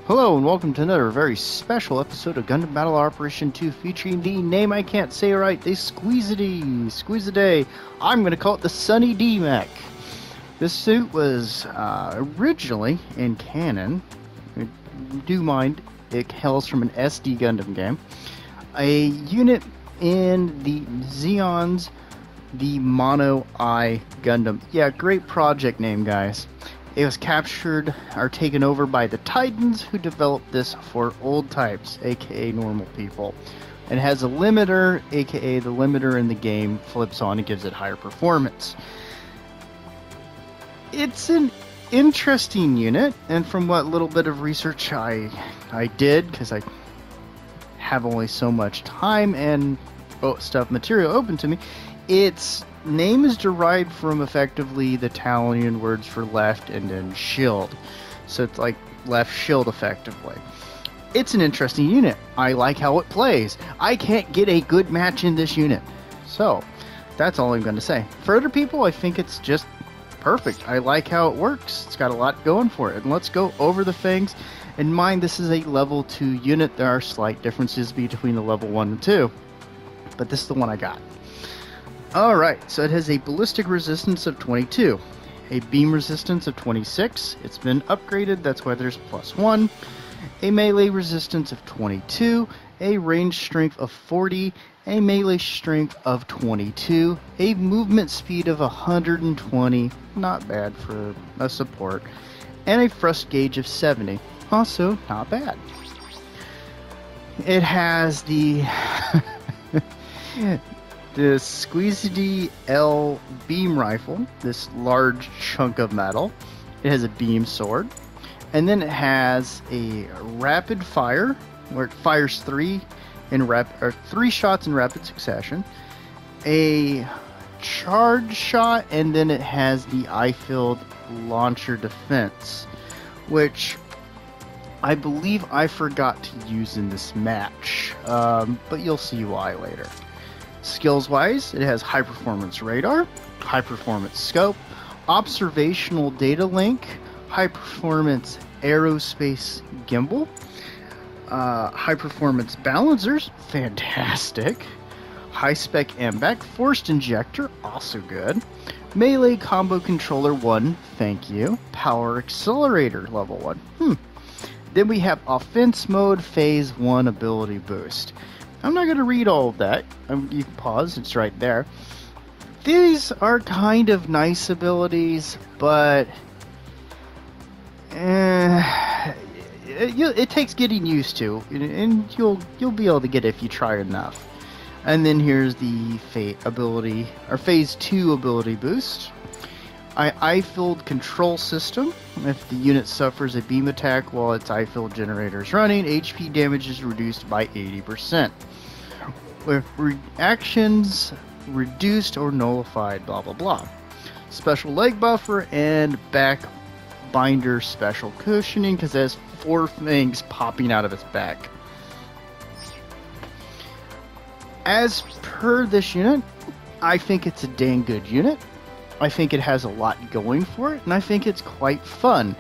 Hello and welcome to another very special episode of Gundam Battle Operation 2 featuring the name I can't say right, the Squeeziday. I'm going to call it the Sunny D Mech. This suit was originally in canon. Do mind, it hails from an SD Gundam game. A unit in the Zeon's the Mono Eye Gundam. Yeah, great project name, guys. It was captured or taken over by the Titans, who developed this for old types, aka normal people. It has a limiter, aka the limiter in the game flips on and gives it higher performance. It's an interesting unit, and from what little bit of research I did, because I have only so much time and material open to me, its name is derived from effectively the Italian words for left and then shield. So it's like left shield effectively. It's an interesting unit. I like how it plays. I can't get a good match in this unit. So that's all I'm going to say. For other people, I think it's just perfect. I like how it works. It's got a lot going for it. And let's go over the things. In mind, this is a level 2 unit. There are slight differences between the level 1 and 2. But this is the one I got. Alright, so it has a ballistic resistance of 22, a beam resistance of 26, it's been upgraded, that's why there's +1, a melee resistance of 22, a range strength of 40, a melee strength of 22, a movement speed of 120, not bad for a support, and a thrust gauge of 70, also not bad. It has the the Sisquiede L beam rifle, this large chunk of metal. It has a beam sword, and then it has a rapid fire, where it fires three shots in rapid succession, a charge shot, and then it has the eye-filled launcher defense, which I believe I forgot to use in this match, but you'll see why later. Skills-wise, it has high-performance radar, high-performance scope, observational data link, high-performance aerospace gimbal, high-performance balancers, fantastic, high-spec MBAC, forced injector, also good, melee combo controller 1, thank you, power accelerator level 1, Then we have offense mode phase 1 ability boost. I'm not going to read all of that. You can pause, it's right there. These are kind of nice abilities, but it takes getting used to, and you'll be able to get it if you try enough. And then here's the phase 2 ability boost. Eye-filled control system. If the unit suffers a beam attack while its eye-filled generator is running, HP damage is reduced by 80%. With reactions reduced or nullified, blah blah blah. Special leg buffer and back binder special cushioning, because it has 4 things popping out of its back. As per this unit, I think it's a dang good unit. I think it has a lot going for it, and I think it's quite fun.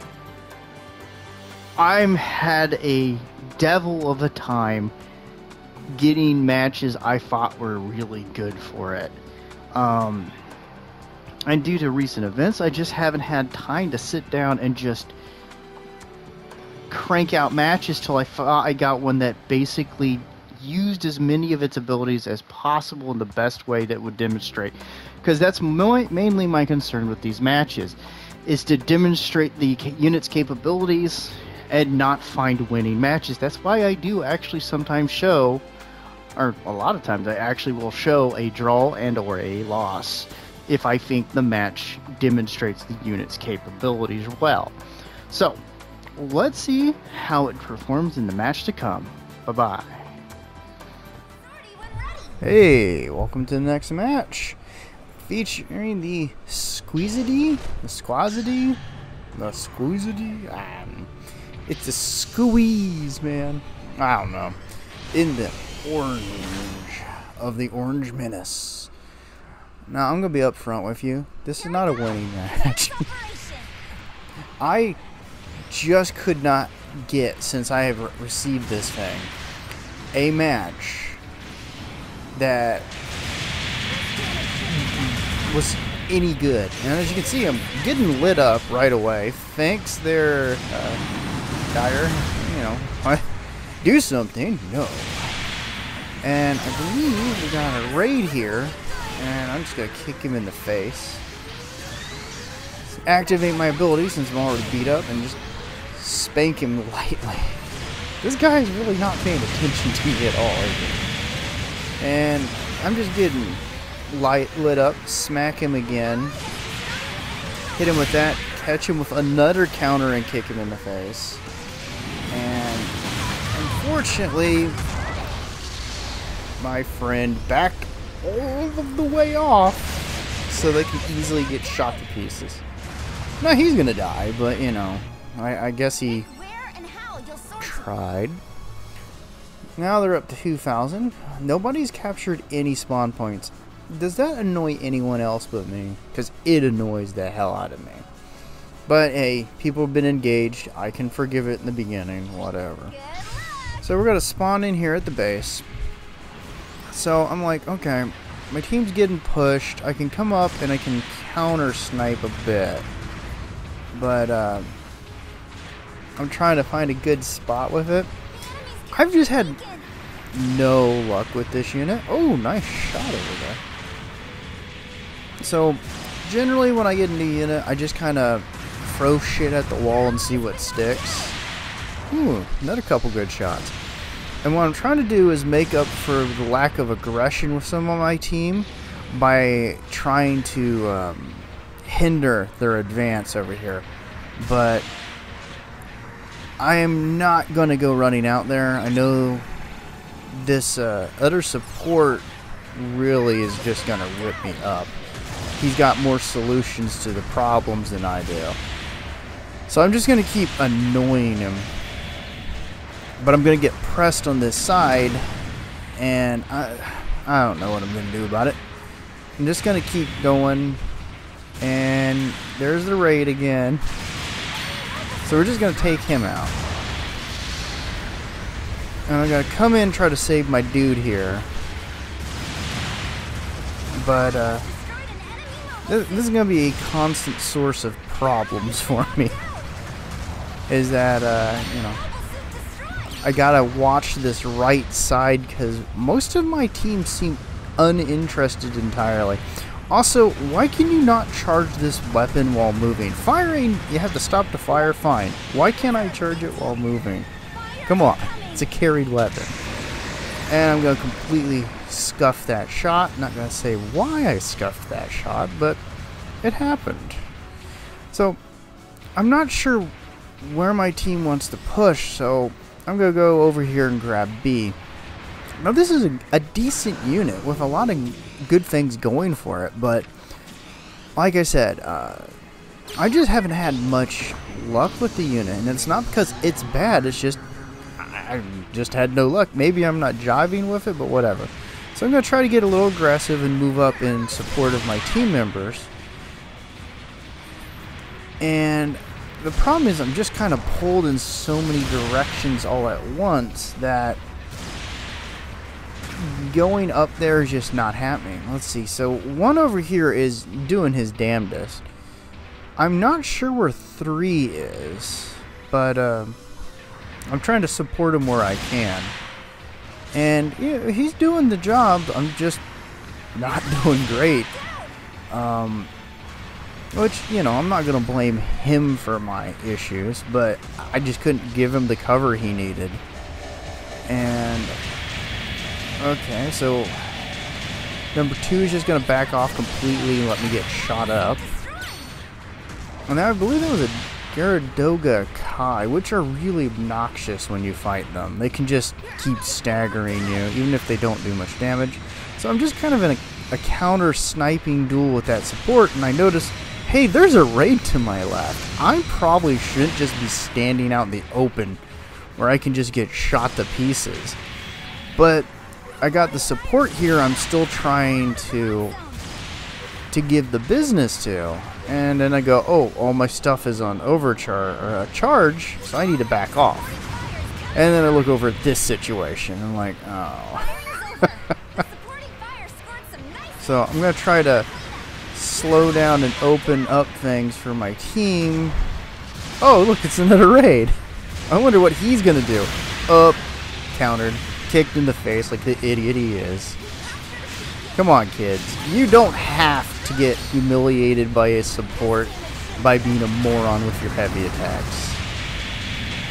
I'm had a devil of a time getting matches I thought were really good for it. And due to recent events, I just haven't had time to sit down and just crank out matches till I thought I got one that basically used as many of its abilities as possible in the best way that would demonstrate. Because that's mainly my concern with these matches, is to demonstrate the unit's capabilities and not find winning matches. That's why I do actually sometimes show, or a lot of times I actually will show a draw and or a loss if I think the match demonstrates the unit's capabilities well. So, let's see how it performs in the match to come. Bye-bye. Hey, welcome to the next match. Featuring the Squeezidy? It's a squeeze, man. I don't know. In the orange of the Orange Menace. Now, I'm going to be up front with you. This is not a winning match. I just could not get since I have received this thing a match that was any good. And as you can see, I'm getting lit up right away. Thanks there, Dire. You know, do something. No. And I believe we got a raid here. And I'm just going to kick him in the face. Activate my ability since I'm already beat up and just spank him lightly. This guy's really not paying attention to me at all, is he? And I'm just getting lit up, smack him again, hit him with that, catch him with another counter and kick him in the face. And unfortunately, my friend backed all of the way off so they can easily get shot to pieces. Now he's gonna die, but you know, I guess he tried. Now they're up to 2,000. Nobody's captured any spawn points. Does that annoy anyone else but me? Because it annoys the hell out of me. But hey, people have been engaged. I can forgive it in the beginning, whatever. So we're gonna spawn in here at the base. So I'm like, okay, my team's getting pushed. I can come up and I can counter snipe a bit. But I'm trying to find a good spot with it. I've just had no luck with this unit. Oh, nice shot over there. So generally when I get into a unit, I just kind of throw shit at the wall and see what sticks. Ooh, another couple good shots. And what I'm trying to do is make up for the lack of aggression with some of my team by trying to hinder their advance over here. But I am not going to go running out there. I know this other support really is just going to rip me up. He's got more solutions to the problems than I do. So I'm just going to keep annoying him. But I'm going to get pressed on this side, and I don't know what I'm going to do about it. I'm just going to keep going, and there's the raid again. So we're just going to take him out. And I'm going to come in and try to save my dude here. But this is going to be a constant source of problems for me. Is that, you know, I gotta watch this right side because most of my team seem uninterested entirely. Also, why can you not charge this weapon while moving? Firing, you have to stop to fire, fine. Why can't I charge it while moving? Come on, it's a carried weapon. And I'm gonna completely scuff that shot. Not gonna say why I scuffed that shot, but it happened. So, I'm not sure where my team wants to push, so I'm going to go over here and grab B. Now this is a decent unit with a lot of good things going for it, but like I said, I just haven't had much luck with the unit, and it's not because it's bad, it's just I just had no luck. Maybe I'm not jiving with it, but whatever. So I'm going to try to get a little aggressive and move up in support of my team members. And the problem is I'm just kind of pulled in so many directions all at once that going up there is just not happening. Let's see. So one over here is doing his damnedest. I'm not sure where 3 is, but I'm trying to support him where I can. And yeah, he's doing the job. I'm just not doing great. Which, you know, I'm not going to blame him for my issues, but I just couldn't give him the cover he needed. And, okay, so number 2 is just going to back off completely and let me get shot up. And I believe that was a Gyaradoga Kai, which are really obnoxious when you fight them. They can just keep staggering you, even if they don't do much damage. So I'm just kind of in a counter-sniping duel with that support, and I notice, hey, there's a raid to my left. I probably shouldn't just be standing out in the open where I can just get shot to pieces. But I got the support here I'm still trying to give the business to. And then I go, oh, all my stuff is on charge, so I need to back off. And then I look over at this situation. I'm like, oh. So I'm going to try to slow down and open up things for my team. Oh, look, it's another raid. I wonder what he's going to do. Up, countered, kicked in the face like the idiot he is. Come on, kids. You don't have to get humiliated by a support by being a moron with your heavy attacks.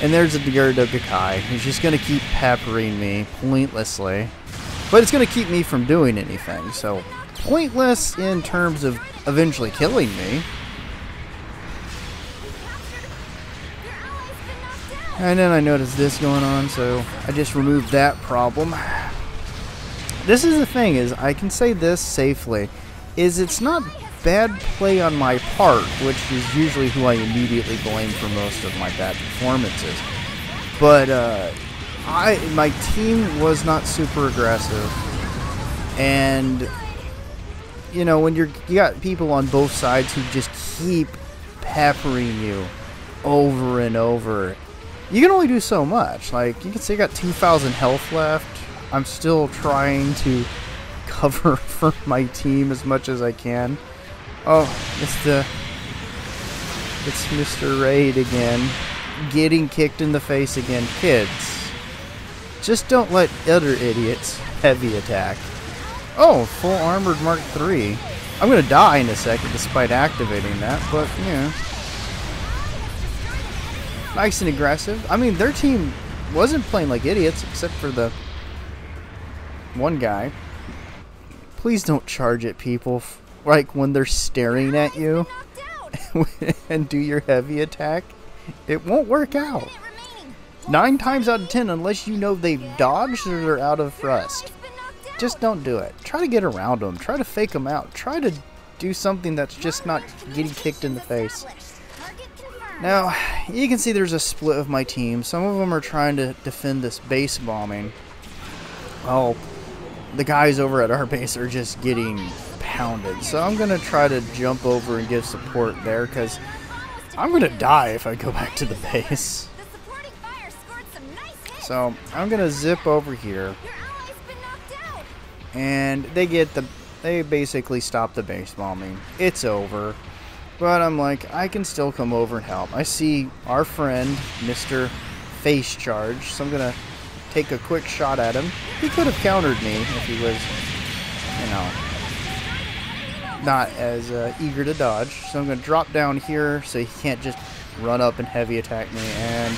And there's a Gyarados Kai who's just going to keep peppering me pointlessly. But it's going to keep me from doing anything. So, pointless in terms of eventually killing me. And then I noticed this going on, so I just removed that problem. This is the thing, is I can say this safely, is it's not bad play on my part, which is usually who I immediately blame for most of my bad performances. But my team was not super aggressive, and you know, when you got people on both sides who just keep peppering you over and over, you can only do so much. Like, you can see I got 2,000 health left. I'm still trying to cover for my team as much as I can. Oh, it's Mr. Raid again, getting kicked in the face again. Kids, just don't let other idiots heavy attack. Oh, full armored Mark III. I'm gonna die in a second despite activating that, but yeah, nice and aggressive. I mean, their team wasn't playing like idiots except for the one guy. Please don't charge at people like when they're staring at you and do your heavy attack. It won't work out. 9 times out of 10, unless you know they've dodged or they're out of rust. Just don't do it. Try to get around them. Try to fake them out. Try to do something that's just not getting kicked in the face. Now, you can see there's a split of my team. Some of them are trying to defend this base bombing. Oh, the guys over at our base are just getting pounded. So I'm going to try to jump over and give support there, because I'm going to die if I go back to the base. So I'm going to zip over here. And they basically stop the base bombing. It's over. But I'm like, I can still come over and help. I see our friend, Mr. Face Charge. So I'm going to take a quick shot at him. He could have countered me if he was, you know, not as eager to dodge. So I'm going to drop down here so he can't just run up and heavy attack me. And,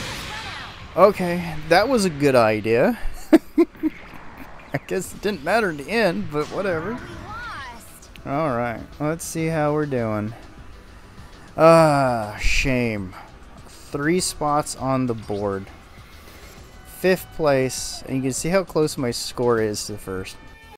okay, that was a good idea. I guess it didn't matter in the end, but whatever. Alright, let's see how we're doing. Shame. 3 spots on the board. 5th place, and you can see how close my score is to first.